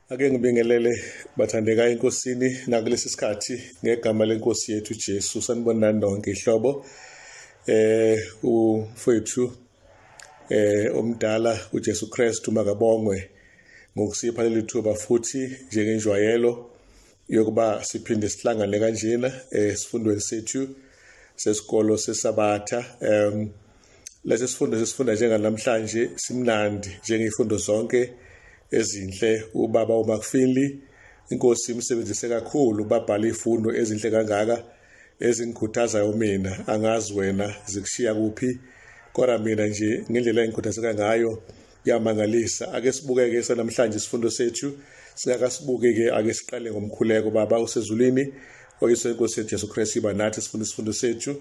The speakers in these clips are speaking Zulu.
Ake ngibingelele bathandekayo enkosini nakulesi sikhathi ngegama lenkosi yethu Jesu sanibonani nonke ihlobo ufethu omdala uJesu Kristu makabongwe ngokusipha leli thuba futhi njengenjwayelo yokuba siphinde sihlangane kanjena esifundweni sethu sesikolo sesabatha lesi sifundo sesifunda njenganamhlanje simnandi njengezifundo zonke ezinhle. Ubaba uMakfili inkosi imsebenzise kakhulu babhala izifundo ezinhle kangaka ezingikhuthazayo mina, angazi wena zikushiya kuphi, kodwa mina nje ngendlela engikhuthazeka ngayo yamangalisa. Ake sibukeke sanamhlanje isifundo sethu, singakasibuke-ke ake siqale ngomkhuleko. Baba usezulwini, oyise inkosi yethu Jesu Kristu iba nathi sifunde isifundo sethu,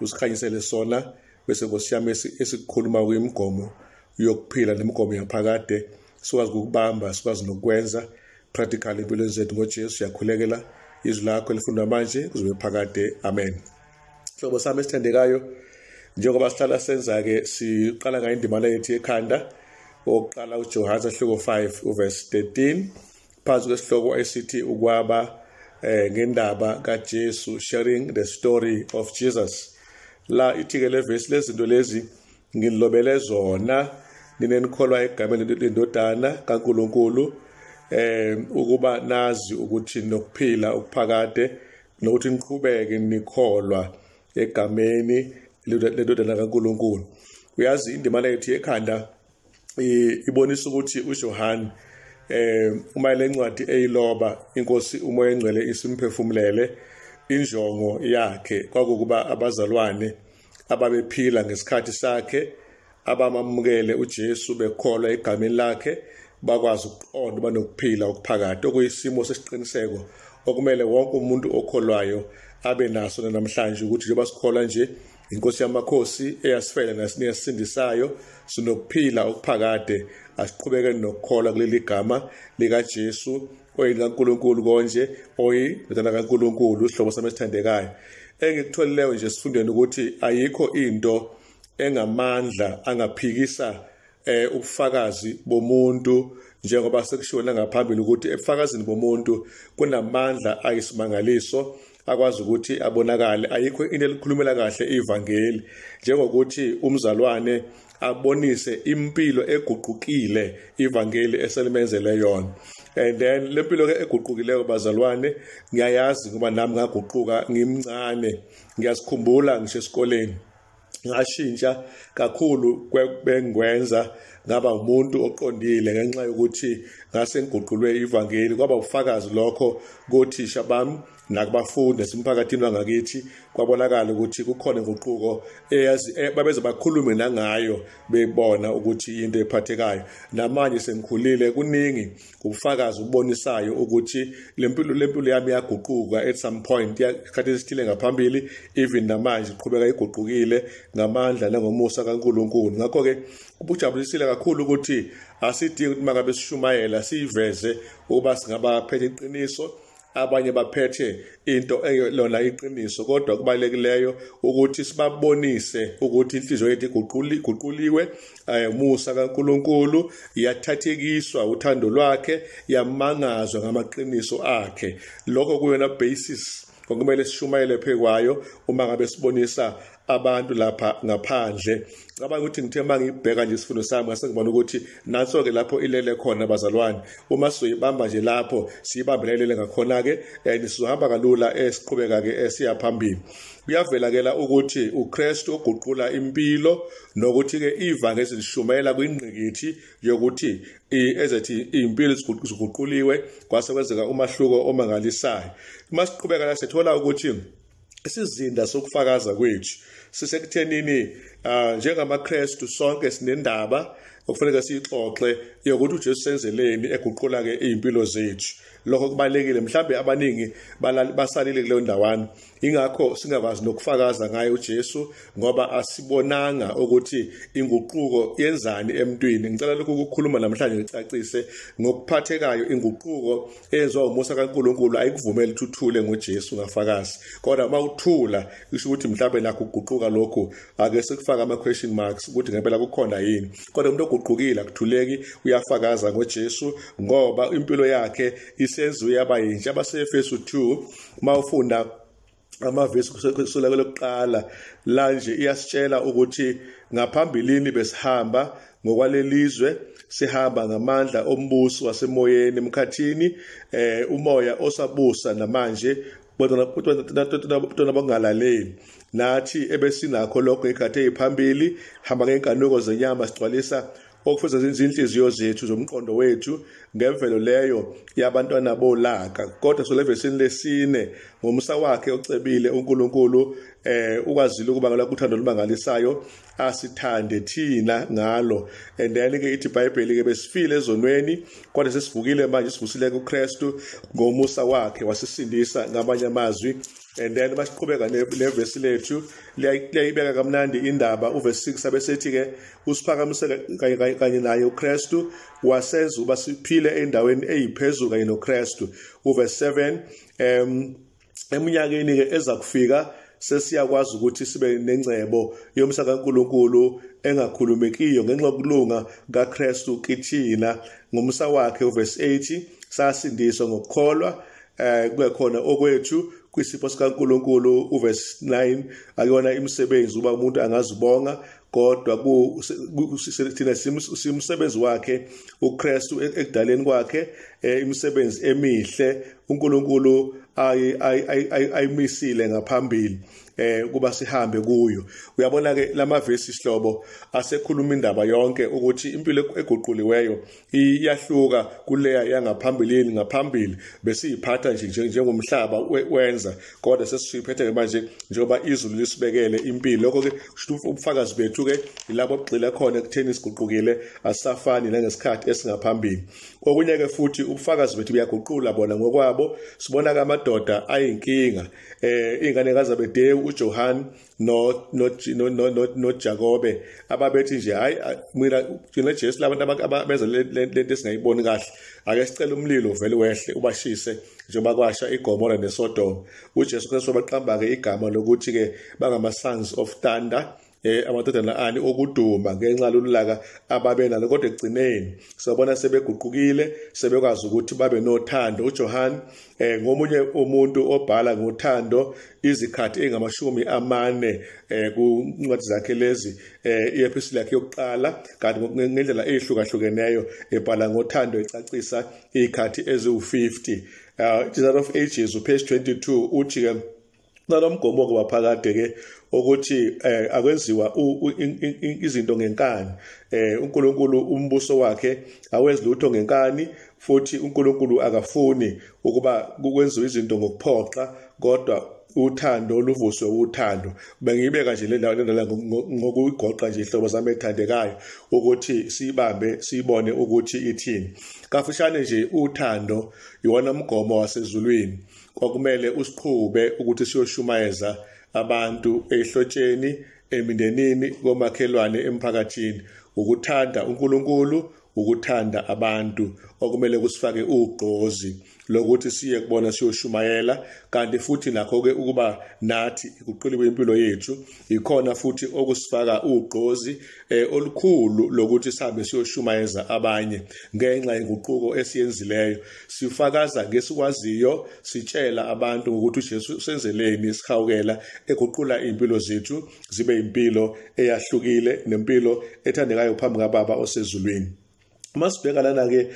usikhanyisele sona bese Nkosi yami esikhuluma kwimigomo yokuphila nemigomo yaphakade sikwazi ukubamba, sikwazi nokwenza practical empilweni zethu ngoJesu. Yakhulekela izwi lakho elifundwa manje kuzobe phakade. Amen. Hlobo sami esithandekayo, njengoba sihlala senza-ke siqala ngayo indima yethu ekhanda oqala uJohane hloko 5 uverse 13 phansi kwesihloko esithi ukwaba ngendaba kaJesu, sharing the story of Jesus. La ithi-ke le verse lezinto lezi ngilobele zona ninenikholwa egameni lendodana kaNkulunkulu ukuba nazi ukuthi nokuphila okuphakade nokuthi niqhubeke nikholwa egameni lendodana kaNkulunkulu. Uyazi indima yethu ekhanda ibonisa ukuthi uJohane uma lencwadi eyiloba inkosi umoya engcwele isimphefumulele, injongo yakhe kwakukuba abazalwane ababephila ngesikhathi sakhe abamamukele uJesu bekholwa egameni lakhe bakwazi ukuqonda banokuphila okuphakade, okuyisimo sesiqiniseko okumele wonke umuntu okholwayo abe naso namhlanje, ukuthi njengoba sikholwa nje inkosi yamakhosi eyasifela nasiyasindisayo sinokuphila okuphakade, asiqhubeke nokukholwa kuleli gama likaJesu oyinkaNkulunkulu konje oyindodana kaNkulunkulu. Sihlobo sami esithandekayo, engikutholileyo nje sifundeni ukuthi ayikho into engamandla angaphikisa ubufakazi bomuntu, njengoba sekushiwo ngaphambili ukuthi ebufakazini bomuntu kunamandla ayisimangaliso akwazi ukuthi abonakale. Ayikho into elikhulumela kahle ivangeli njengokuthi umzalwane abonise impilo eguqukile ivangeli eselimenzele yona. And then le mpilo ke eguqukileyo bazalwane ngiyayazi ngoba nami ngaguquka ngimncane, ngiyasikhumbula ngisho esikoleni ngashintsha kakhulu bengwenza ngaba umuntu oqondile ngenxa yokuthi ngase ngiguqulwe ivangeli. Kwaba ufakazi lokho kothisha bami nakubafundi simphakathini wangakithi, kwabonakala ukuthi kukhona inguquko eyazi babeze bakhulume nangayo bebona ukuthi into ephathekayo. Namanje sengikhulile kuningi ubufakazi ubonisayo ukuthi lempilo yami yaguquka at some point yakhathi esithile ngaphambili, even namanje iqhubeka iguqukile ngamandla nangomusa kaNkulunkulu. Ngakho ke kubujabulisile kakhulu ukuthi asidingi ukuthi makabe sishumayela siveze ukuba singabaphethe iqiniso, abanye baphethe into eyilona iqiniso, kodwa kubalulekileyo ukuthi sibabonise ukuthi inhliziyo yethu iguquliwe umusa kaNkulunkulu, yathathekiswa uthando lwakhe, yamangazwa ngamaqiniso akhe. Lokho kuyona basis okumele sishumayele phekwayo uma ngabe sibonisa abantu lapha ngaphandle. Ngicabanga ukuthi ngithe mangibheka nje isifundo sami ngase ngibona ukuthi nanso-ke lapho ilele khona bazalwane, uma sizoyibamba nje lapho siyibambelele ngakhona-ke sizohamba kalula esiqhubeka-ke esiya phambili. Kuyavela-ke la ukuthi uKristu uguqula impilo nokuthi-ke ivangeli silishumayela kwingqikithi yokuthi ezethi iy'mpilo ziguquliwe kwase kwenzeka umahluko omangalisayo. Uma siqhubeka la sithola ukuthi isizinda sokufakaza kwethu sisekuthenini njengamaKristu sonke sinendaba okufanele siyixoxe yokuthi uJesu senzeleni eguqula-ke iy'mpilo zethu. Lokho kubalekile, mhlambe abaningi basalile kuleyo ndawana, ingakho singakwazi nokufakaza ngayo uJesu ngoba asibonanga ukuthi inguquko yenzani emntwini. Ngicela lokhu ukukhuluma namhlanje ngicacise ngokuphathekayo. Inguquko eyenziwa umusa kaNkulunkulu ayikuvumeli ukuthi uthule ngoJesu ngafakazi, kodwa uma uthula kusho ukuthi mhlambe nakho ukuguquka lokhu ake sekufaka ama question marks ukuthi ngempela kukhona yini. Kodwa umuntu oguqukile akuthuleki, uyafakaza ngoJesu ngoba impilo yakhe isenziwe yaba yintsha. Abase-Efesu 2 mawufunda amavesi kusukela lokuqala la nje iyasitshela ukuthi ngaphambilini besihamba ngokwalelizwe, sihamba ngamandla ombuso wasemoyeni emkhathini, umoya osabusa namanje kodwa bangalaleli. Nathi ebesinakho lokho ngekhathi eziphambili, hamba ngenkanuko zenyama sigcwalisa okufeza izinhliziyo zethu zomqondo wethu ngemvelo leyo yabantwana bolaka. Kodwa solevesini lesine ngomsa wakhe ocebile uNkulunkulu ukwazile ukubangela kuthando olumangalisayo asithande thina ngalo. And then ke ithi iBhayibheli ke besifile ezonweni kodwa sesivukile manje sivusile kuKristu ngomusa wakhe wasisindisa ngamanye amazwi. And then masiqhubeka nevesi lethu liyayibeka kamnandi indaba uverse 6 abesethi ke usiphakamisele kanye naye uKristu wasenza uba siphile endaweni eyiphezulu kanye noKristu. Uverse 7 eminyakeni ke eza kufika sesiyakwazi ukuthi sibe nengcebo yomsa kaNkulunkulu engakhulumekiyo ngenxa yokulunga kaKristu kithina ngomsa wakhe. Uverse 8 sasindiswa ngokukholwa kube khona okwethu kwisipho sikaNkulunkulu. Uverse 9 akuyona imisebenzi uba umuntu angazibonga kodwa thina simsebenzi wakhe uKristu ekudaleni kwakhe imisebenzi emihle uNkulunkulu ayimisile ngaphambili kuba sihambe kuyo. Uyabona ke lamavesi sihlobo asekhuluma indaba yonke ukuthi impilo eguquliweyo iyahluka kuleya yangaphambilini. Ngaphambili besiyiphatha nje njengomhlaba wenza kodwa sesiphethe manje njengoba izulu lisibekele impilo. Lokho ke ubufakazi bethu ke ilabo ogxila khona ekutheni siguqukile asafani nangesikhathi esingaphambili. Okunye ke futhi ubufakazi bethu buyaguqula bona ngokwabo. Sibona ke amadoda ayinkinga ingane kaZebediya uJohn no Jacobe ababethi nje hayi mina thina Jesu labantu abenza lento esingayiboni kahle ake sicela umlilo vele wehle ubashise njengoba kwasha iGomora neSodom. uJesu Kristu wabaqamba ke igama lokuthi ke bangama sons of thunder, amadodana ani okuduma ngenxa lolulaka ababenalo. Kodwa egcineni sabona sebeguqukile sebekwazi ukuthi babe nothando. uJohn ngomunye umuntu obhala ngothando izikhathi engamashumi 40 kuncwadi zakhe lezi, iepistoli yakhe yokuqala kanti ngendlela ezihlukahlukeneyo ebhala ngothando ecacisa izikhathi eziwu50. Desire of Ages page 22 uthi ke nalomgomo ke waphakade ke ukuthi akwenziwa izinto ngenkani. uNkulunkulu umbuso wakhe awenzi lutho ngenkani futhi uNkulunkulu akafuni ukuba kwenziwe izinto ngokuphoqa kodwa uthando oluvuswe uthando. Bengiyibeka nje le ndawo ngokuyigoqa nje ihlobo zami ethandekayo ukuthi sibambe sibone ukuthi ithini. Kafishane nje uthando iwona mgomo wasezulwini kwakumele usiqhube ukuthi siyoshumayeza abantu ehlotsheni, emindenini, komakhelwane, emphakathini. Ukuthanda uNkulunkulu, ukuthanda abantu okumele kusifake ugqozi lokuthi siye kubona siyoshumayela. Kanti futhi nakho ke ukuba nathi ikuqiliwe impilo yethu ikhona futhi okusifaka ugqozi olukhulu lokuthi sihambe siyoshumayeza abanye ngenxa yenguquko esiyenzileyo. Sifakaza ngesikwaziyo, sitshela abantu ukuthi uJesu senzeleni sihawukela eguqula impilo zethu zibe impilo eyahlukile nempilo ethandekayo phambi kaBaba osezulwini. Masibheka lana ke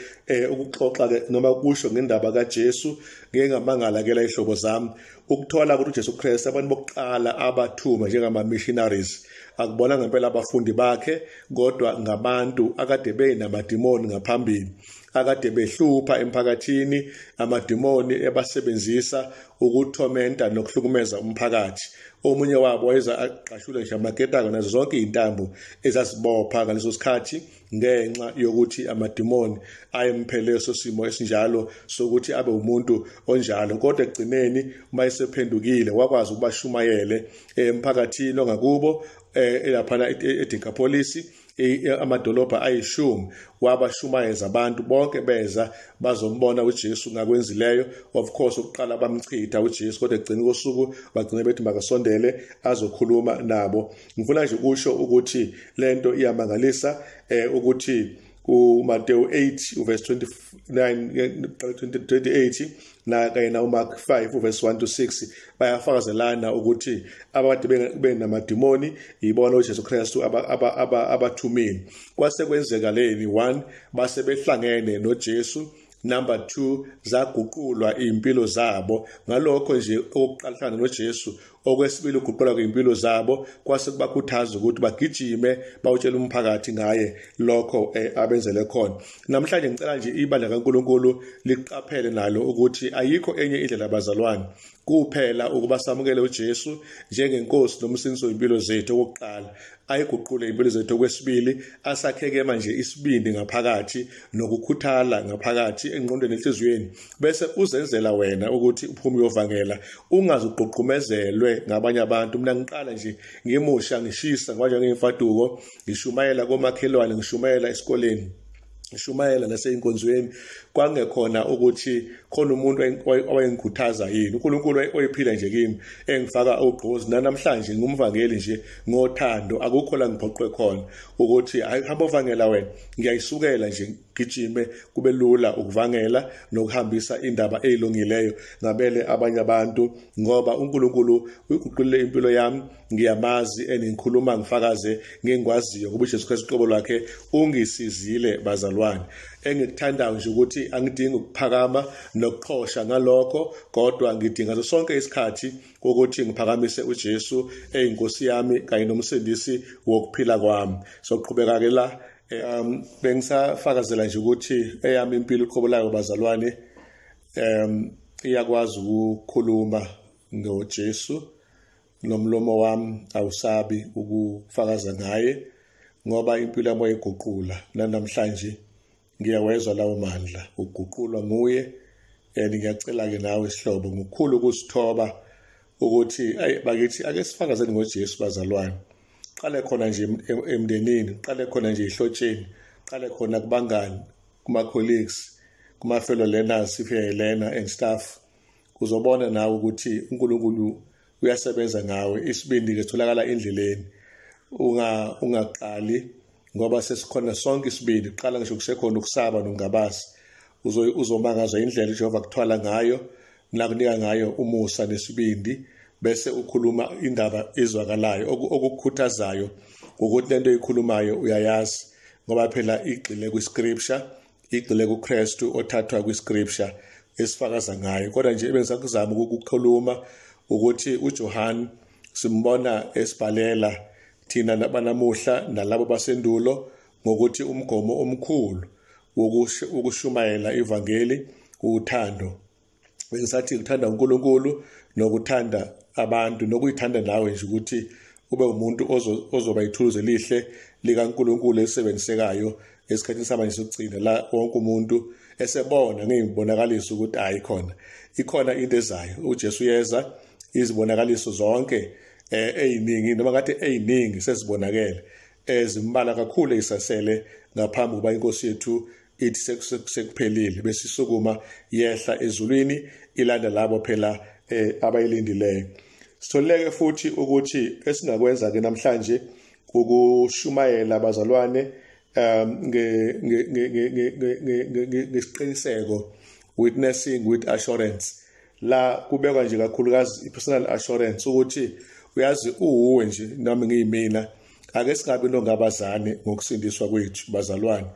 ukuxoxa ke noma kusho ngendaba kaJesu ngeke ngamangala ke la ihlobo zami ukuthola ukuthi uJesu Kristu abantu bokuqala abathuma njengama missionaries akubona ngempela abafundi bakhe kodwa ngabantu akade benamadimoni ngaphambili, akade behlupha emphakathini, amadimoni ebasebenzisa ukuthomenta nokuhlukumeza umphakathi. Omunye wabo wayeza aqashule nje amaketaka nazo zonke izintambo ezasibopha ngaleso sikhathi ngenxa yokuthi amadimoni ayemphele sosimo esinjalo sokuthi abe umuntu onjalo. Kodwa egcineni mayesephendukile wakwazi ukubashumayele emphakathini ongakubo lapha eDecapolis amadolobha ayishumi wabashumayeza abantu bonke beza bazombona uJesu ngakwenzileyo. Of course ukuqala bamchitha uJesu kodwa egcina kosuku bagcina bethi makasondele azokhuluma nabo. Ngifuna nje ukusho ukuthi lento iyamangalisa ukuthi uMateyu 8 verse 28 na kanye na uMark 5 verse 1 to 6 bayafakazelana ukuthi abade benamadimoni yibona uJesu Kristu abathumile. Kwase kwenzeka leni 1 base behlangene noJesu. Number 2, zaguqulwa impilo zabo ngalokho nje okuqalana noJesu. Okwesibili uguqulwa kwimpilo zabo kwase kubakhuthaza ukuthi bagijime bawutshela umphakathi ngaye lokho abenzele khona. Namhlanje ngicela nje ibandla kaNkulunkulu liqaphele nalo ukuthi ayikho enye indlela abazalwane kuphela ukuba samukele uJesu njengenkosi nomsindisi wempilo zethu. Okokuqala ayiguqule impilo zethu. Okwesibili asakheke manje isibindi ngaphakathi nokukhuthala ngaphakathi engqondweni enhliziyweni, bese uzenzela wena ukuthi uphume uyovangela ungazuqhuqhumezelwe ngabanye abantu. Mina ngiqala nje ngimusha ngishisa ngoba ngiyimfaduko ngishumayela komakhelwane, ngishumayela esikoleni, ngishumayela naseyinkonzweni. Kwangekhona ukuthi khona umuntu owayengikhuthaza yini. uNkulunkulu oyiphila nje kimi engifaka ugqozi. Namhlanje ngumvangeli nje ngothando, akukho la ngiphoqwe khona ukuthi hamba uvangela wena. Ngiyayisukela nje gijime kube lula ukuvangela nokuhambisa indaba ezilungileyo ngabele abanye abantu, ngoba uNkulunkulu uguqulile impilo yami. Ngiyamazi engikhuluma ngifakaze ngengikwaziyo ngoba uJesu Kristu qobo lwakhe ungisizile bazalwane. Engikuthandayo nje ukuthi angidingi ukuphakama nokuxhosha ngalokho, kodwa ngidinga sonke isikhathi ukuthi ngiphakamise uJesu eyinkosi yami kanye nomsindisi wokuphila kwami. Soqhubeka ke la bengisafakazela nje ukuthi eyami impilo iqhubelayo bazalwane iyakwazi ukukhuluma ngoJesu. Nomlomo wami awusabi ukufakaza ngaye ngoba impilo yami iguqula. Namhlanje ngiyawezwa lawo mandla uguqulwa nguye. Ngiyacela ke nawe sihlobo ngokukhulu ukusithoba ukuthi bakithi ake sifakazeni ngoJesu bazalwane. Qale khona nje emndenini, qale khona nje ihlotsheni, qale khona kubangani, kuma-colleagues, kuma-fellow learners if you're a learner and staff. Uzobona nawe ukuthi uNkulunkulu uyasebenza ngawe. Isibindi ke sitholakala endleleni. Ungaqali ngoba sesikhona sonke isibindi. Qala ngisho kusekhona ukusaba nongabazi. Uzomangazwa indlela uJehova kuthwala ngayo nakunika ngayo umusa nesibindi, bese ukhuluma indaba ezwakalayo okukhuthazayo ukuthi lento eyikhulumayo uyayazi ngoba phela igxile kwiscripture, igxile kuKristu othathwa kwiscripture esifakaza ngayo. Kodwa nje bengisakuzama ukukhuluma ukuthi uJohn simbona esibhalela thina nabanamuhla nalabo basendulo ngokuthi umgomo omkhulu wokushumayela ivangeli uthando. Bengisathi ngithanda uNkulunkulu nokuthanda abantu, nokuyithanda nawe nje ukuthi ube umuntu ozoba ithuluzi elihle likaNkulunkulu elisebenzisekayo esikhathini samanje sokugcina, la wonke umuntu esebona ngeyibonakaliso ukuthi hayi ikhona into ezayo. uJesu yeza izibonakaliso zonke eziningi noma ngathi eziningi sezibonakele ezimbala kakhulu isasele ngaphambi kuba inkosi yethu ithi sekuphelile bese isukuma yehla ezulwini ilanda labo phela abayilindileyo. Sitholeke futhi ukuthi esingakwenza ke namhlanje ukushumayela abazalwane ngesiqiniseko, witnessing with assurance. La kubekwa nje kakhulukazi personal assurance ukuthi uyazi uwe nje nami ngiyimina. Ake singabi nongabazane ngokusindiswa kwethu bazalwane.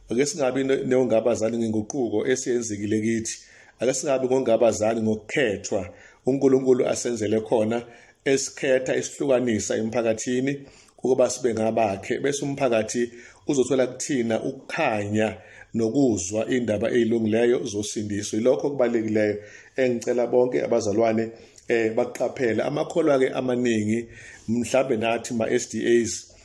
Ake singabi nongabazane ngenguquko esiyenzekile kithi. Ake singabi ngongabazane ngokukhethwa uNkulunkulu asenzele khona, esikhetha isihlukanisa emphakathini ukuba sibe ngabakhe, bese umphakathi uzothola kuthina ukukhanya nokuzwa indaba ezilungileyo zosindiswa. Lokho kubalulekileyo engicela bonke abazalwane baqaphela. Amakholwa ke amaningi mhlambe nathi ma-SDAs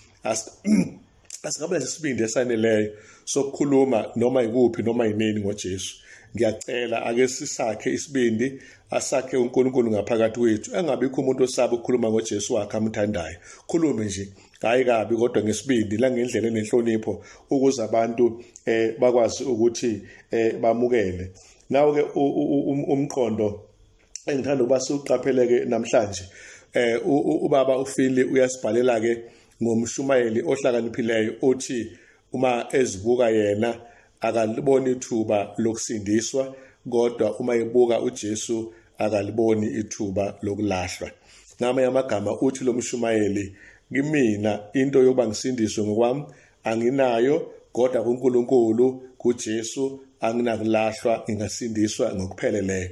asikabe nesibindi esaneleyo sokukhuluma noma ikuphi noma yinini ngoJesu. Ngiyacela ake sisakhe isibindi, asakhe uNkulunkulu ngaphakathi kwethu. Engabikho umuntu osaba ukukhuluma ngoJesu wakhe amthandayo. Khulume nje hayi kabi kodwa ngesibindi la ngendlela enenhlonipho ukuze abantu bakwazi ukuthi bamukele. Nawo ke umqondo engithanda ukuba siqapheleke namhlanje, ubaba uFili uyasibhalela ke ngomshumayeli ohlakaniphileyo othi uma ezibuka yena akaliboni ithuba lokusindiswa, kodwa uma ebuka uJesu akaliboni ithuba lokulahlwa. Ngamanye amagama uthi lo mshumayeli, kimina into yokuba ngisindiswe ngokwami anginayo, kodwa kuNkulunkulu kuJesu anginakulahlwa, ngingasindiswa ngokupheleleyo.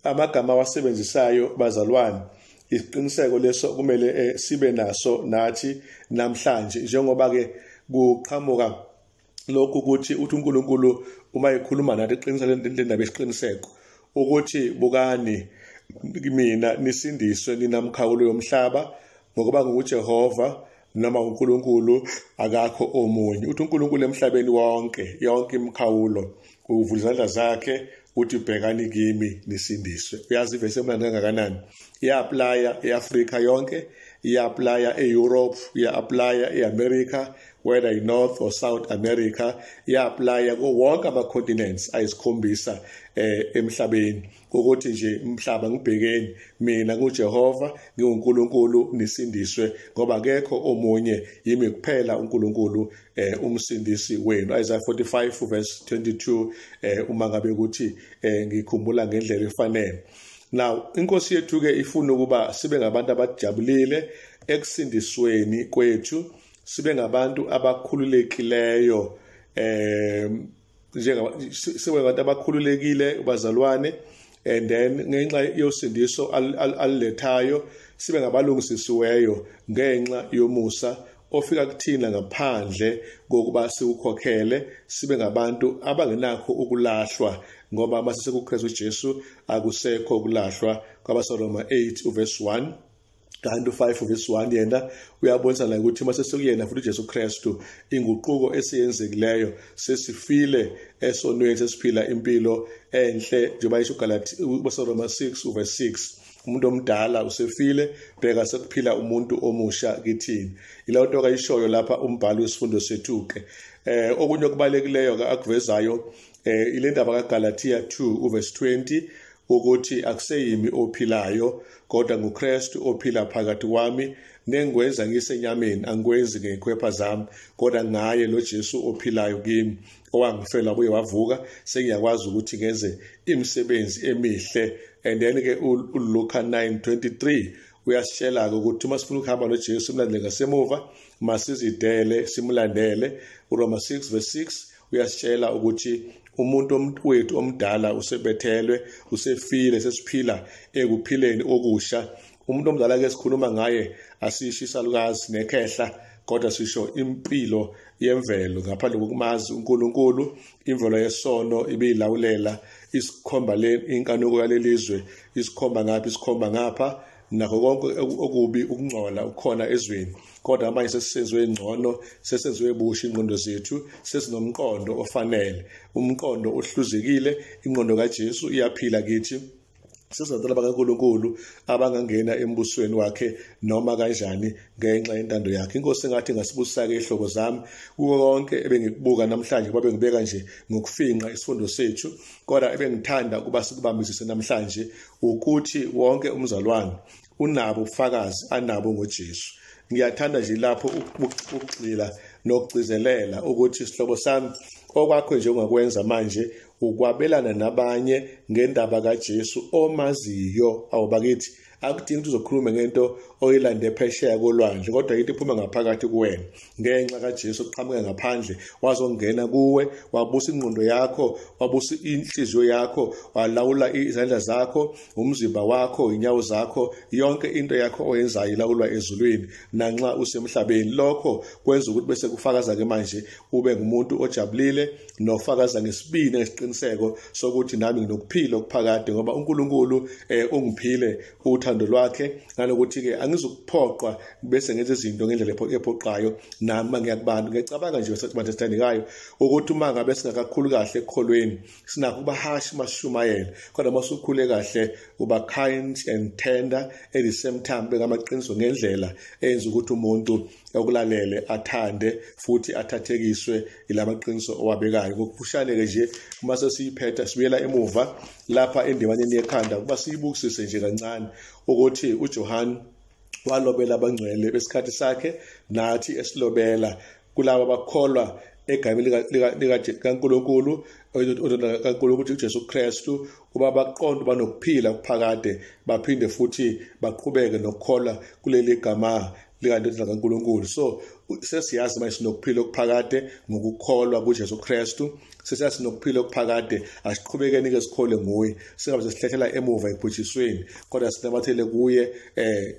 Amagama wasebenzisayo bazalwane, isiqiniseko leso kumele sibe naso nathi namhlanje, njengoba ke kuqhamuka lokhu ukuthi uNkulunkulu uma ekhuluma nathi iqiniso lendaba yesiqiniseko ukuthi bukani mina nisindiswe ninamkhawulo yomhlaba ngokuba nguJehova noma uNkulunkulu akakho omunye. Uthi uNkulunkulu emhlabeni wonke yonke imkhawulo uvula izandla zakhe uthi bhekani kimi nisindiswe. Uyazi ivesi emnandi kangakanani, iya-aplya e-Afrika yonke, iya-aplya e-Europe, iya-aplya e-America, whether i-North or South America, iya-aplya wonke ama-continents ayisikhombisa emhlabeni, ukuthi nje umhlaba ngibhekeni mina nguJehova nginguNkulunkulu nisindiswe, ngoba akekho omunye yimi kuphela uNkulunkulu umsindisi wenu. Isaiah 45 verse 22 uma ngabe ukuthi ngikhumbula ngendlela efanele. Now inkosi yethu ke ifuna ukuba sibe ngabantu abajabulile ekusindisweni kwethu, sibe ngabantu abakhululekileyo sibe ngabantu abakhululekile bazalwane, and then ngenxa yosindiso alilethayo sibe ngabalungisisiweyo ngenxa yomusa ofika kuthina ngaphandle kokuba siwukhokhele, sibe ngabantu abangenakho ukulahlwa, ngoba masise kuKristu Jesu akusekho ukulahlwa. KwabaseRoma 8 verse 1 kanti 5 verse 1 yena uyabonisa la ukuthi masise kuyena futhi uJesu Kristu inguquko esiyenzekileyo, sesifile esonweni, sesiphila impilo enhle njengoba isho KwabaseRoma 6 verse 6. Umuntu omdala usefile, bheka sekuphila umuntu omusha kithini. Ilawo nto ayishoyo lapha umbhalo wesifundo sethu ke. Okunye okubalulekileyo akuvezayo ile ndaba kaGalatia 2 verse 20 ukuthi akuseyimi ophilayo kodwa nguKristu ophila phakathi kwami, nengwenza ngisenyameni angikwenzi ngezikhwepha zami kodwa ngaye lo Jesu ophilayo kimi, owangifela buye wavuka, sengiyakwazi ukuthi ngenze imisebenzi emihle. And then ke uLuka 9:23 uyasitshela ukuthi uma sifuna ukuhamba noJesu simlandele ngasemuva masizidele simlandele. uRoma 6 verse 6 uyasitshela ukuthi umuntu wethu omdala usebethelwe, usefile, sesiphila ekuphileni okusha. Umuntu omdala ke sikhuluma ngaye asisho isalukazi nekhehla, kodwa sisho impilo yemvelo ngaphandle kokumazi uNkulunkulu. Imvelo yesono ibiyilawulela isikhomba inkanuko yalelizwe, isikhomba ngapha isikhomba ngapha, nakho konke okubi ukungcola ukhona ezweni. Kodwa manje sesizwe ngcono, sesizwe busha ingqondo zethu, sesinomqondo ofanele, umqondo ohluzekile. Ingqondo kaJesu iyaphila kithi. Sizathola bakaNkulunkulu abangangena embusweni wakhe noma kanjani ngenxa yentando yakhe. Inkosi ngathi ngasibusisa ke ihlobo zami kuwo konke ebengikubuka namhlanje, ngoba bengibeka nje ngokufinqa isifundo sethu, kodwa ebengithanda ukuba sikubambisise namhlanje ukuthi wonke umzalwane unabo ubufakazi anabo ngoJesu. Ngiyathanda nje lapho ukugxila nokugcizelela ukuthi isihlobo sami okwakho nje ungakwenza manje ukwabelana nabanye ngendaba kaJesu omaziyo. Awubakithi akudingi ukuthi uzokhuluma ngento oyilande phesheya kolwandle, kodwa into iphuma ngaphakathi kuwena ngenxa kaJesu oqhamuka ngaphandle, wazongena kuwe, wabusa ingqondo yakho, wabusa inhliziyo yakho, walawula izandla zakho, umzimba wakho, inyawo zakho, yonke into yakho oyenzayo ilawulwa ezulwini nanxa usemhlabeni. Lokho kwenza ukuthi bese kufakaza ke manje ube ngumuntu ojabulile nofakaza ngesibini ngesiqiniseko sokuthi nami nginokuphila okuphakade, ngoba uNkulunkulu ungiphile uthando lwakhe, ngalokuthi ke angizukuphoqwa bese ngenze izinto ngendlela ephoqayo nami ngiyakubantu. Ngiyacabanga nje besathandekayo ukuthi uma ngabe singakakhulu kahle ekukholweni sinakho kubahashi mashumayela, kodwa masukhule kahle uba kind and tender at the same time, bekamaqiniso ngendlela enza ukuthi umuntu okulalele athande futhi athathekiswe ilamaqiniso owabekayo. Ngokufushane ke nje uma sesiyiphetha sibuyela emuva lapha endiwaneni yekhanda kuba siyibukisise nje kancane ukuthi uJohn walobela abangcwele besikhathi sakhe, nathi esilobela kulabo abakholwa egameni likaNkulunkulu kaNkulunkulu uJesu Kristu kuba baqonde banokuphila kuphakade baphinde futhi baqhubeke nokukholwa kuleli gama likaNdodana kaNkulunkulu. So sesiyazi manje sinokuphila okuphakade ngokukholwa kuJesu Kristu, sesiyazi sinokuphila okuphakade asiqhubekeni ke sikhole nguye, singabe sesihlehlela emuva ebhujisweni kodwa sinamathele kuye,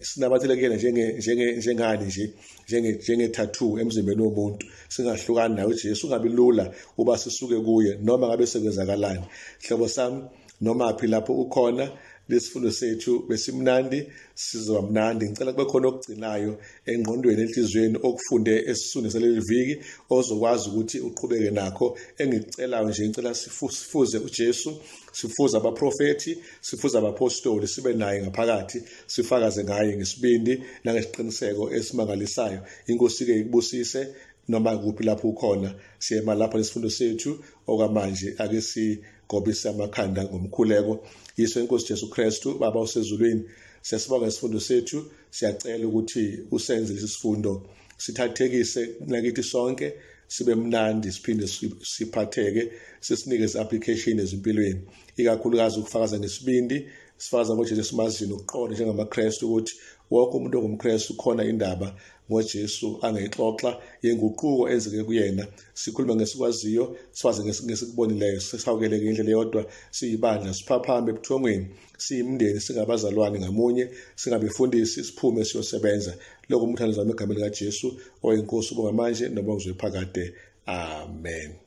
sinamathele kuyena njengani nje njenge tattoo emzimbeni womuntu, singahlukani naye uJesu. Ungabi lula uba sisuke kuye noma ngabe sekwenzakalani. Hlobo sami, noma phi lapho ukhona, lesifundo sethu besimnandi sizoba mnandi. Ngicela kube khona okugcinayo engqondweni enhlizweni okufunde esisune saleli viki ozokwazi ukuthi uqhubeke nakho. Engicelayo nje ngicela sifuze uJesu, sifuze abaprofeti, sifuze abapostoli, sibe naye ngaphakathi, sifakaze ngaye ngesibindi nangesiqiniseko esimangalisayo. Inkosi ke ikubusise noma kuphi lapho ukhona. Siyema lapha lesifundo sethu okwamanje, ake sigobise amakhanda ngomkhuleko. Yiso inkosi Jesu Kristu, Baba usezulwini, siyasibonga ngesifundo sethu, siyacela ukuthi usenze lesi sifundo sithathekise nakithi sonke, sibe mnandi, siphinde siphatheke, sisinikeze application ezimpilweni, ikakhulukazi ukufakaza ngesibindi, sifakaza ngoJesu simazini ukuqonda njengamaKristu ukuthi wonke umuntu ongumKristu khona indaba ngoJesu angayixoxa yenguquko enzeke kuyena. Sikhuluma ngesikwaziyo, sifaze ngesikubonileyo, sisawukeleke indlela eyodwa, siyibandla, siphaphame ebuthongweni, siyimndeni, singabazalwane ngamunye, singabefundisi, siphume siyosebenza. Lokho umthando zami egameni likaJesu oyinkosi bongamanje noma uzwe phakade. Amen.